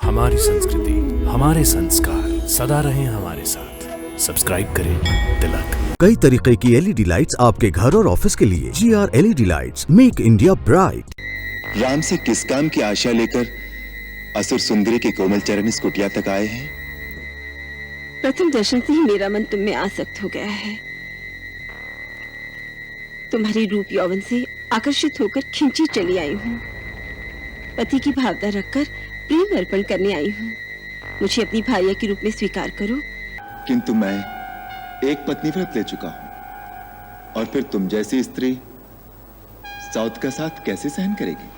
हमारी संस्कृति, हमारे संस्कार सदा रहें हमारे साथ। सब्सक्राइब करें तिलक। कई तरीके की एलईडी लाइट्स आपके घर और ऑफिस के लिए। GR LED lights, make India bright. Ram से किस काम की आशा लेकर असुर सुंदरी के कोमल चरण इस कुटिया तक आए हैं? प्रथम दर्शन से ही मेरा मन तुम में आसक्त हो गया है। तुम्हारे रूप यौवन से आकर्षित होकर खिंची चली आई हूँ। पति की भावना रखकर प्रेम अर्पण करने आई हूँ। मुझे अपनी भार्या के रूप में स्वीकार करो। किंतु मैं एक पत्नी व्रत ले चुका हूं, और फिर तुम जैसी स्त्री सौत का साथ कैसे सहन करेगी?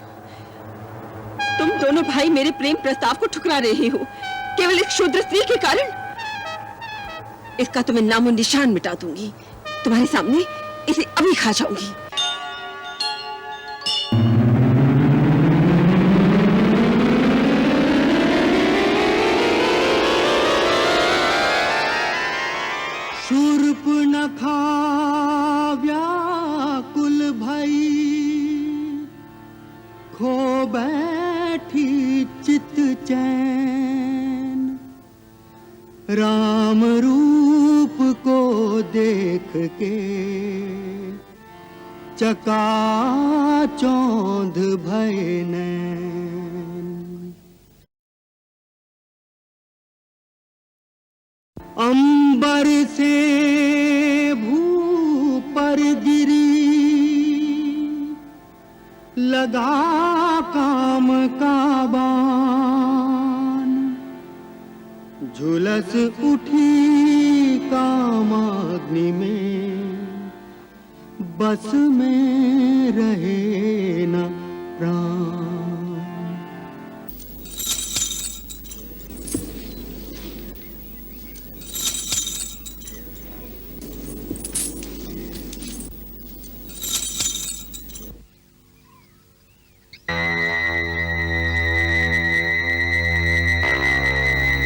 तुम दोनों भाई मेरे प्रेम प्रस्ताव को ठुकरा रहे हो, केवल एक शूद्र स्त्री के कारण। इसका तो मैं नामो निशान मिटा दूंगी। तुम्हारे सामने इसे अभी खा जाऊंगी। शूर्पणखा व्याकुल भई, खो बैठी चित चैन। राम रूप को देख के चकाचौंध भय नैन। अंबर से भू पर गिरी, लगा काम का बाण। झुलस उठी कामाग्नि में, बस में रहे न प्राण।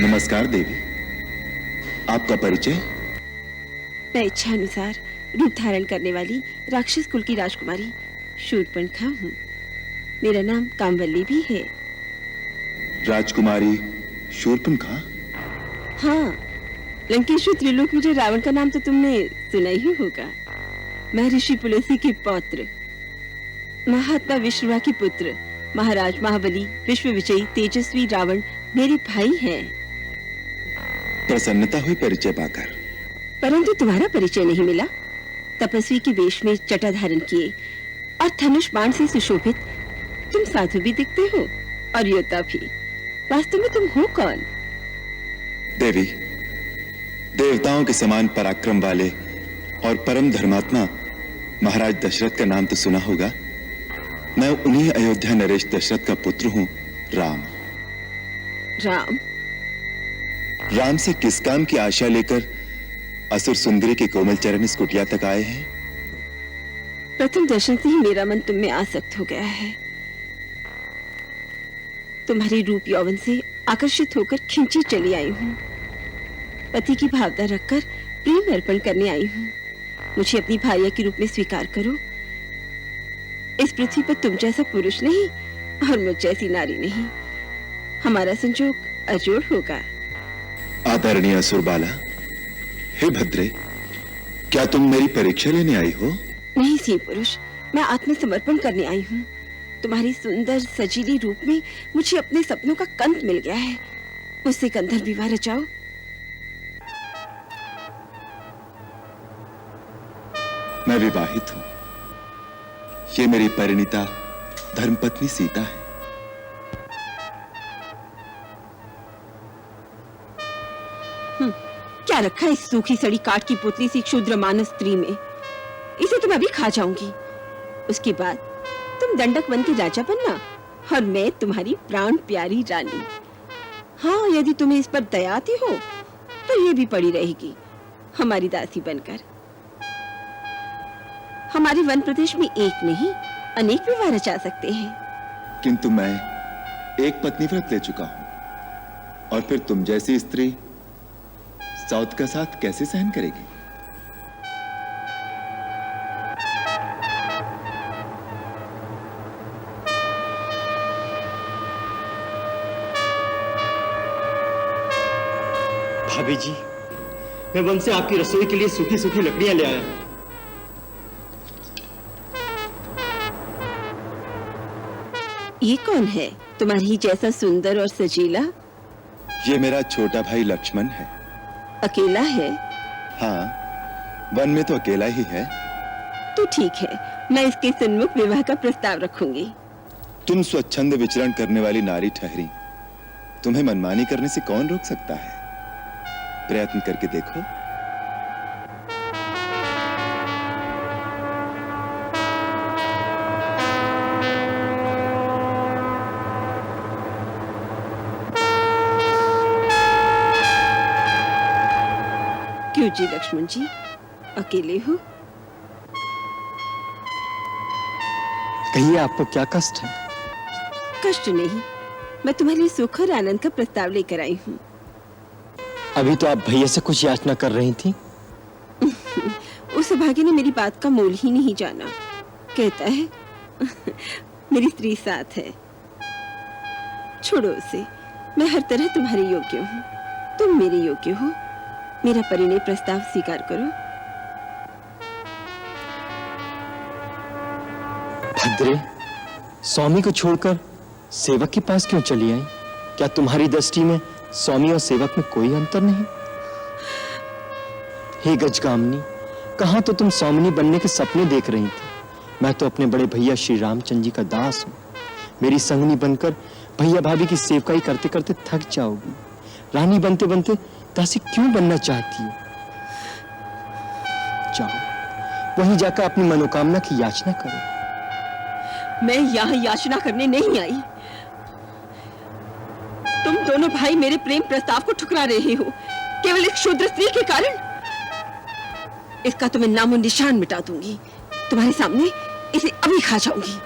नमस्कार देवी, आपका परिचय? मैं इच्छा अनुसार रूप धारण करने वाली राक्षस कुल की राजकुमारी शूर्पणखा हूँ। मेरा नाम कामवल्ली भी है। राजकुमारी शूर्पणखा? हाँ, लंकेश्वर त्रिलोक विजय रावण का नाम तो तुमने सुना ही होगा। मैं ऋषि पुलस्त्य के पौत्र, महात्मा विश्ववा के पुत्र, महाराज महाबली विश्व विजयी तेजस्वी रावण मेरे भाई हैं। प्रसन्नता हुई परिचय पाकर, परंतु तुम्हारा परिचय नहीं मिला। तपस्वी के वेश में जटा धारण किए और धनुष बाण से सुशोभित तुम साधु भी दिखते हो और योद्धा भी। वास्तव में तुम हो कौन? देवी, देवताओं के समान पराक्रम वाले और परम धर्मात्मा महाराज दशरथ का नाम तो सुना होगा। मैं उन्हीं अयोध्या नरेश दशरथ का पुत्र हूं, राम। राम? राम से किस काम की आशा लेकर असुर सुंदरी के कोमल चरण इस कुटिया तक आए हैं? प्रथम दर्शन से ही मेरा मन तुम में आसक्त हो गया है। तुम्हारे रूप यौवन से आकर्षित होकर खिंची चली आई हूँ। पति की भावना रखकर प्रेम अर्पण करने आई हूँ। मुझे अपनी भार्या के रूप में स्वीकार करो। इस पृथ्वी पर तुम जैसा पुरुष नहीं और मुझ जैसी नारी नहीं। हमारा संजोग अजोड़ होगा। आदरणीय असुरबाला, हे भद्रे, क्या तुम मेरी परीक्षा लेने आई हो? नहीं सी पुरुष, मैं आत्मसमर्पण करने आई हूँ। तुम्हारी सुंदर सजीली रूप में मुझे अपने सपनों का कंत मिल गया है। मुझसे गंधर्व विवाह रचाओ। मैं विवाहित हूं। ये मेरी परिणीता धर्मपत्नी सीता है। क्या रखा इस सूखी सड़ी काठ की पुतली सी क्षुद्र मानस स्त्री में? इसे तो मैं अभी खा जाऊंगी। उसके बाद तुम दंडक वन के राजा बनना और मैं तुम्हारी प्राण प्यारी रानी। हाँ, यदि तुम्हें इस पर दया आती हो तो ये भी पड़ी रहेगी हमारी दासी बनकर। हमारे वन प्रदेश में एक नहीं अनेक विवाह रचा सकते हैं। किंतु मैं एक पत्नी व्रत ले चुका हूं, और फिर तुम जैसी स्त्री सौत का साथ कैसे सहन करेगी? भाभी जी, मैं वन से आपकी रसोई के लिए सूखी सूखी लकड़ियां ले आया। ये कौन है तुम्हारी जैसा सुंदर और सजीला? ये मेरा छोटा भाई लक्ष्मण है। अकेला है? हाँ, वन में तो अकेला ही है। तो ठीक है, मैं इसके सन्मुख विवाह का प्रस्ताव रखूंगी। तुम स्वच्छंद विचरण करने वाली नारी ठहरी, तुम्हें मनमानी करने से कौन रोक सकता है? प्रयत्न करके देखो। क्यों जी लक्ष्मण जी, अकेले हो? कहिए, आपको क्या कष्ट है? कष्ट नहीं, मैं तुम्हारे लिए सुख और आनंद का प्रस्ताव लेकर आई हूँ। अभी तो आप भैया से कुछ याचना कर रही थी। उस भाग्य ने मेरी बात का मोल ही नहीं जाना। कहता है मेरी स्त्री साथ है। छोड़ो उसे, मैं हर तरह तुम्हारे योग्य हूँ, तुम मेरे योग्य हो। मेरा परिणय प्रस्ताव स्वीकार करो। भद्रे, स्वामी को छोड़कर सेवक के पास क्यों चली आई? क्या तुम्हारी दृष्टि में स्वामी और सेवक में कोई अंतर नहीं? हे गजगामिनी, कहां तो तुम स्वामिनी बनने के सपने देख रही थी। मैं तो अपने बड़े भैया श्री रामचंद्र जी का दास हूं। मेरी संगनी बनकर भैया भाभी की सेवकाई करते करते थक जाओगी। रानी बनते बनते दासी क्यों बनना चाहती हो? जाओ, वहीं जाकर अपनी मनोकामना की याचना करो। मैं यहाँ याचना करने नहीं आई। तुम दोनों भाई मेरे प्रेम प्रस्ताव को ठुकरा रहे हो, केवल एक शूद्र स्त्री के कारण। इसका तो मैं नामो निशान मिटा दूंगी। तुम्हारे सामने इसे अभी खा जाऊंगी।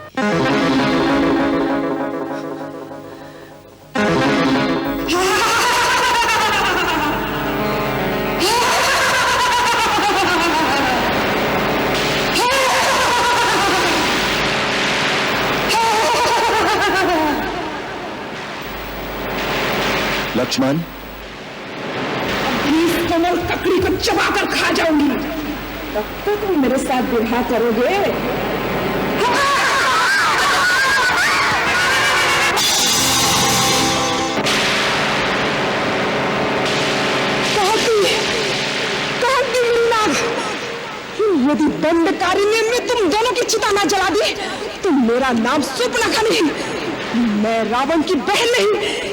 लक्ष्मण, इस कमल ककड़ी को चबाकर खा जाऊंगी। तब तक तुम मेरे साथ विवाह करोगे? कहती मुन्ना, यदि दंडकारिणी में तुम दोनों की चिता न जला दी तो मेरा नाम सुपनखा नहीं, मैं रावण की बहन नहीं,